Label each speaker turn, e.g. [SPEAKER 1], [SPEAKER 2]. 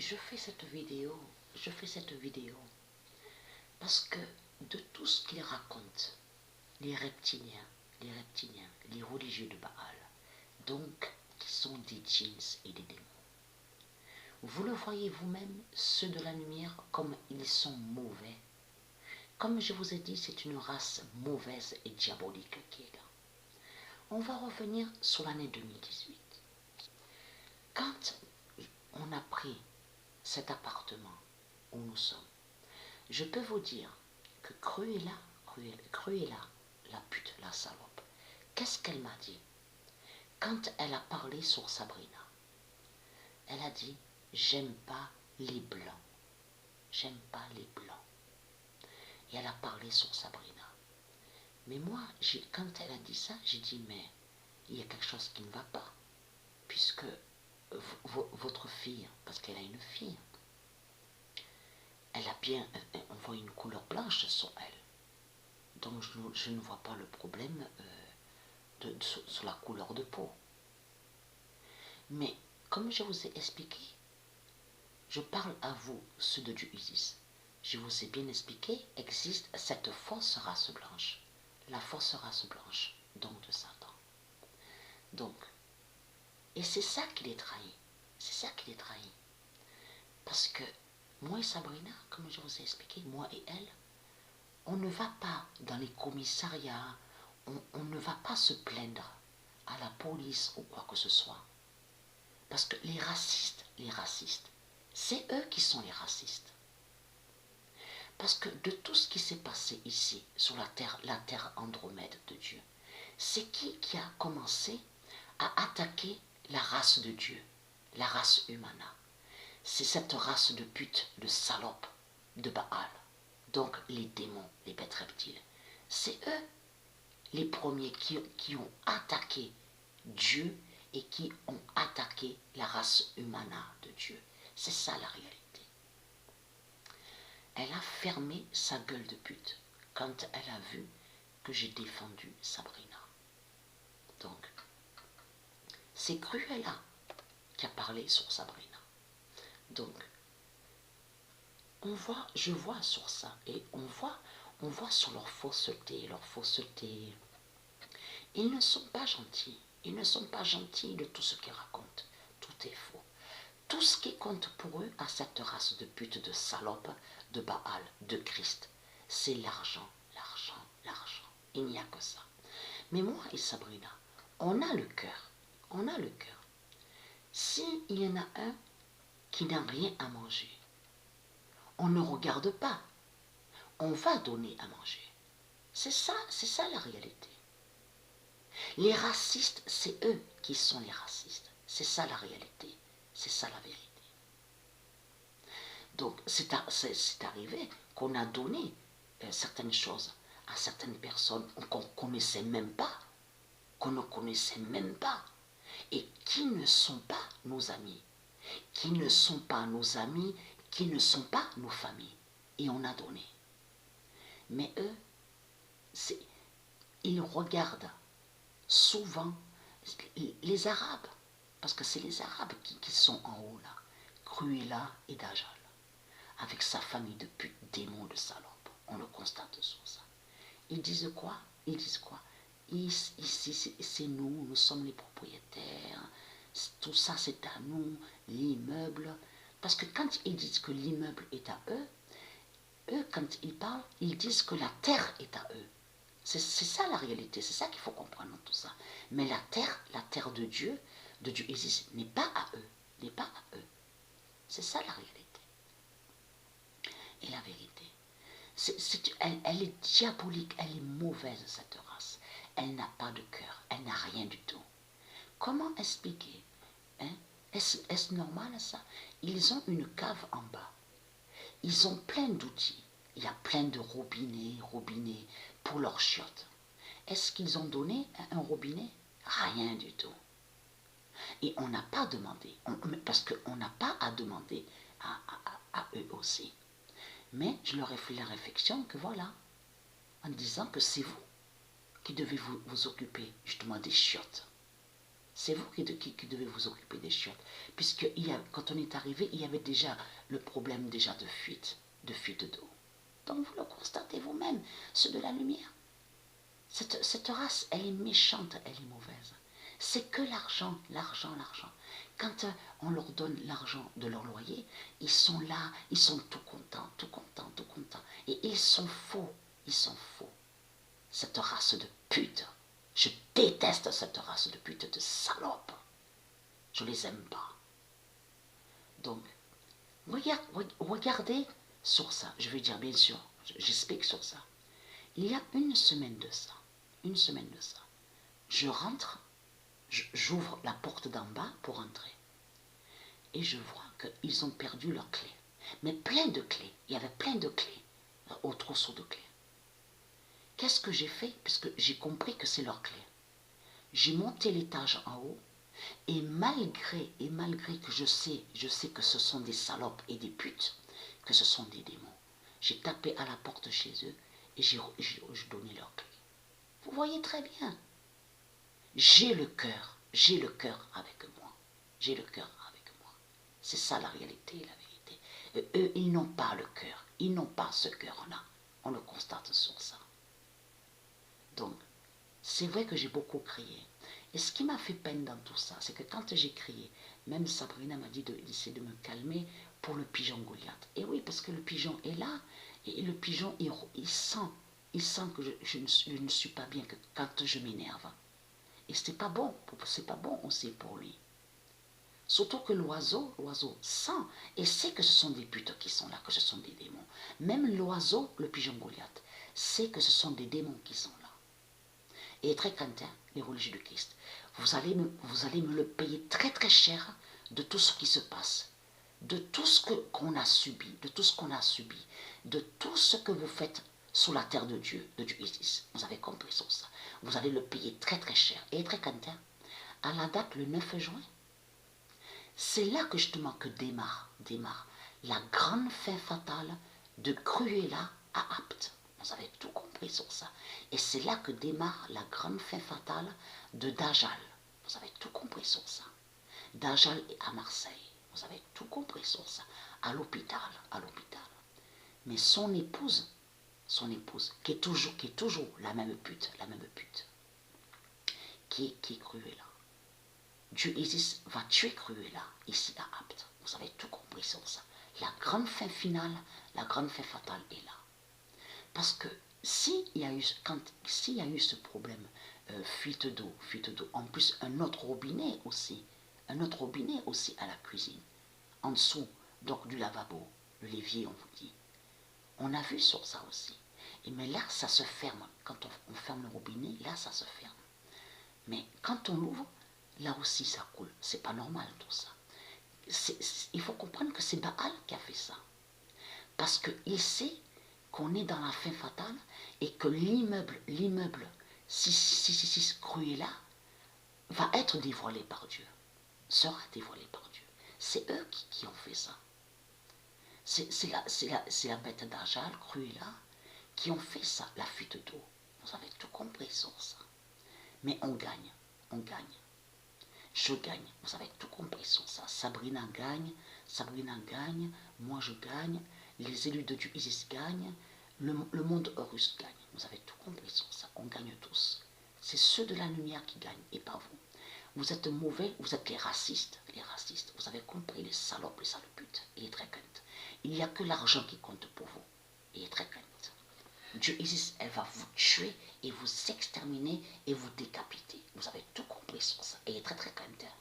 [SPEAKER 1] je fais cette vidéo parce que de tout ce qu'ils racontent, les reptiliens, les religieux de Baal, donc qui sont des djinns et des démons. Vous le voyez vous-même, ceux de la lumière, comme ils sont mauvais. Comme je vous ai dit, c'est une race mauvaise et diabolique qui est là. On va revenir sur l'année 2018. Quand on a pris cet appartement où nous sommes, je peux vous dire que Cruella, la pute, la salope, qu'est-ce qu'elle m'a dit quand elle a parlé sur Sabrina? Elle a dit, j'aime pas les blancs. J'aime pas les blancs. Et elle a parlé sur Sabrina. Mais moi, quand elle a dit ça, j'ai dit, mais il y a quelque chose qui ne va pas. Puisque votre fille, parce qu'elle a une fille, elle a bien, on voit une couleur blanche sur elle. Donc je ne vois pas le problème sur la couleur de peau. Mais comme je vous ai expliqué, je parle à vous, ceux de Dieu Isis. Je vous ai bien expliqué, existe cette fausse race blanche. La fausse race blanche, donc de Satan. Donc, et c'est ça qui les trahit. C'est ça qui les trahit. Parce que moi et Sabrina, comme je vous ai expliqué, moi et elle, on ne va pas dans les commissariats, on ne va pas se plaindre à la police ou quoi que ce soit. Parce que les racistes, c'est eux qui sont les racistes. Parce que de tout ce qui s'est passé ici, sur la terre Andromède de Dieu, c'est qui a commencé à attaquer la race de Dieu, la race humana? C'est cette race de putes, de salopes, de Baal. Donc les démons, les bêtes reptiles. C'est eux les premiers qui ont attaqué Dieu et qui ont attaqué la race humana de Dieu. C'est ça la réalité. Elle a fermé sa gueule de pute quand elle a vu que j'ai défendu Sabrina. Donc, c'est Cruella qui a parlé sur Sabrina. Donc, je vois sur ça et on voit sur leur fausseté. Ils ne sont pas gentils. Ils ne sont pas gentils de tout ce qu'ils racontent. Tout est faux. Tout ce qui compte pour eux à cette race de pute, de salope, de Baal, de Christ, c'est l'argent, l'argent, l'argent. Il n'y a que ça. Mais moi et Sabrina, on a le cœur. On a le cœur. S'il y en a un qui n'a rien à manger, on ne regarde pas. On va donner à manger. C'est ça la réalité. Les racistes, c'est eux qui sont les racistes. C'est ça la réalité. C'est ça la vérité. Donc, c'est arrivé qu'on a donné certaines choses à certaines personnes qu'on ne connaissait même pas, et qui ne sont pas nos amis, qui ne sont pas nos familles, et on a donné. Mais eux, ils regardent souvent les Arabes, parce que c'est les Arabes qui sont en haut là, Cruella et Dajjal, avec sa famille de putes, démons, de salopes. On le constate sur ça. Ils disent quoi? Ici, c'est nous sommes les propriétaires, tout ça c'est à nous, l'immeuble. Parce que quand ils disent que l'immeuble est à eux, quand ils parlent, ils disent que la terre est à eux. C'est ça la réalité, c'est ça qu'il faut comprendre dans tout ça. Mais la terre de Dieu Isis, n'est pas à eux. C'est ça la réalité. Et la vérité, elle est diabolique, elle est mauvaise cette race. Elle n'a pas de cœur, elle n'a rien du tout. Comment expliquer hein? Est-ce normal ça? Ils ont une cave en bas. Ils ont plein d'outils. Il y a plein de robinets pour leurs chiottes. Est-ce qu'ils ont donné un robinet? Rien du tout. Et on n'a pas demandé, parce qu'on n'a pas à demander à eux aussi. Mais je leur ai fait la réflexion que voilà, en disant que c'est vous qui devez vous occuper justement des chiottes. C'est vous qui devez vous occuper des chiottes. Puisque quand on est arrivé, il y avait déjà le problème déjà de fuite d'eau. Donc vous le constatez vous-même, ceux de la lumière. Cette race, elle est méchante, elle est mauvaise. C'est que l'argent, l'argent, l'argent. Quand on leur donne l'argent de leur loyer, ils sont là, ils sont tout contents, tout contents, tout contents. Et ils sont faux, ils sont faux. Cette race de pute, je déteste cette race de pute, de salopes. Je les aime pas. Donc, regardez sur ça, je vais dire bien sûr, j'explique sur ça. Il y a une semaine de ça, je rentre, j'ouvre la porte d'en bas pour entrer. Et je vois qu'ils ont perdu leurs clés. Mais plein de clés, il y avait plein de clés au trousseau de clés. Qu'est-ce que j'ai fait? Puisque j'ai compris que c'est leurs clés. J'ai monté l'étage en haut. Et malgré que je sais que ce sont des salopes et des putes, que ce sont des démons, j'ai tapé à la porte chez eux et j'ai donné leurs clés. Vous voyez très bien. J'ai le cœur avec moi. J'ai le cœur avec moi. C'est ça la réalité, la vérité. Eux, ils n'ont pas le cœur. Ils n'ont pas ce cœur-là. On le constate sur ça. Donc, c'est vrai que j'ai beaucoup crié. Et ce qui m'a fait peine dans tout ça, c'est que quand j'ai crié, même Sabrina m'a dit d'essayer de me calmer pour le pigeon Goliath. Et oui, parce que le pigeon est là, et le pigeon, il sent que je ne suis pas bien que quand je m'énerve. Et c'est pas bon aussi pour lui. Surtout que l'oiseau sent et sait que ce sont des putes qui sont là, que ce sont des démons. Même l'oiseau, le pigeon Goliath, sait que ce sont des démons qui sont là. Et très craintin, les religieux du Christ, vous allez me le payer très très cher de tout ce qui se passe, de tout ce qu'on a subi, de tout ce que vous faites sous la terre de Dieu Isis. Vous avez compris sur ça. Vous allez le payer très très cher. Et très craintin, à la date le 9 juin, c'est là que justement que démarre la grande fin fatale de Cruella à Apt. Vous avez tout compris sur ça. Et c'est là que démarre la grande fin fatale de Dajjal. Vous avez tout compris sur ça. Dajjal est à Marseille. Vous avez tout compris sur ça. À l'hôpital. Mais son épouse, qui est toujours la même pute, qui est Cruella. Dieu Isis va tuer Cruella ici à Apt. Vous avez tout compris sur ça. La grande fin finale, la grande fin fatale est là. Parce que s'il y a eu ce problème, fuite d'eau, en plus un autre robinet aussi à la cuisine, en dessous donc du lavabo, le l'évier on vous dit. On a vu sur ça aussi. Mais là ça se ferme, quand on ferme le robinet, là ça se ferme. Mais quand on l'ouvre, là aussi ça coule, c'est pas normal tout ça. Il faut comprendre que c'est Baal qui a fait ça. Parce qu'il sait qu'on est dans la fin fatale et que l'immeuble 666 Cruella va être dévoilé par Dieu, sera dévoilé par Dieu. C'est eux qui ont fait ça. C'est la bête d'Ajal, Cruella, qui ont fait ça, la fuite d'eau. Vous avez tout compris sur ça. Mais on gagne. Je gagne, vous avez tout compris sur ça. Sabrina gagne, moi je gagne, les élus de Dieu Isis gagnent, le monde russe gagne. Vous avez tout compris sur ça, on gagne tous. C'est ceux de la lumière qui gagnent et pas vous. Vous êtes mauvais, vous êtes les racistes, vous avez compris, les salopes, les saloputes, et les tréquentes. Il n'y a que l'argent qui compte pour vous, et les tréquentes. Dieu Isis, elle va vous tuer et vous exterminer et vous décapiter. Vous avez tout compris sur ça. Et très très crainteur.